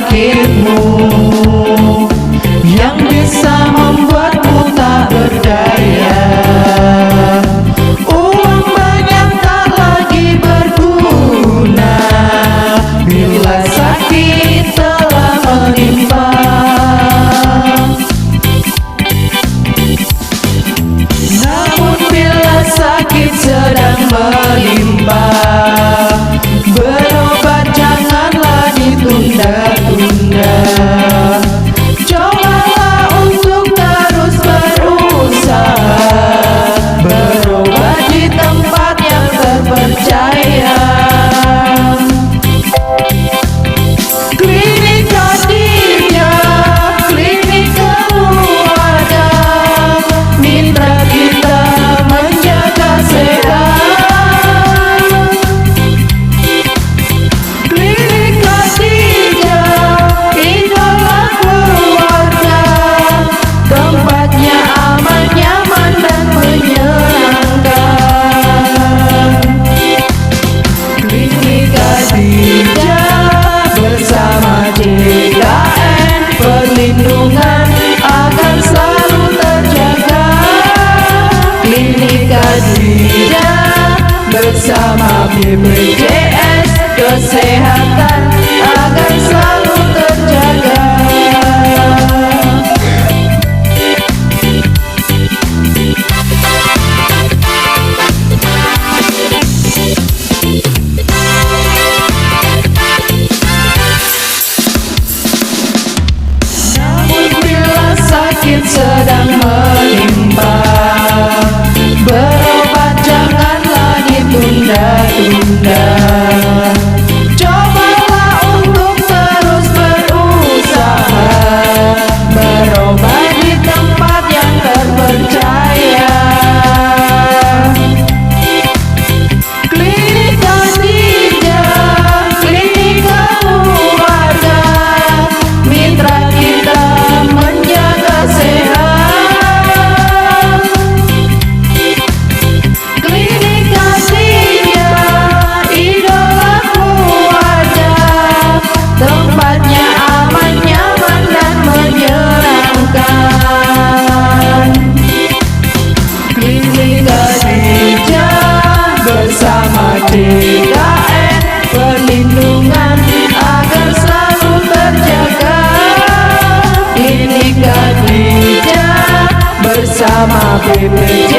sakitmu yang bisa membuatmu tak berdaya. Uang banyak tak lagi berguna bila sakit telah menimpa. Namun bila sakit sedang menimpa, berobat janganlah ditunda-tunda. Cobalah untuk terus berusaha, berobat di tempat yang terpercaya. Klinik Khadijah, klinik keluarga, mitra kita menjaga sehat. Klinik Khadijah, idola keluarga, tempatnya aman, nyaman dan menyenangkan. Klinik Khadijah bersama JKN, perlindungan akan selalu terjaga. Klinik Khadijah bersama BPJS, kesehatan akan selalu terjaga. Namun bila sakit sedang menimpa, berobat janganlah ditunda-tunda. Cobalah untuk terus berusaha, berobat di tempat yang terpercaya. Klinik Khadijah, klinik keluarga, mitra kita menjaga sehat. Klinik Khadijah, idola keluarga, tempatnya aman, nyaman dan menyenangkan. Klinik Khadijah bersama JKN, perlindungan agar selalu terjaga. Klinik Khadijah bersama BPJS,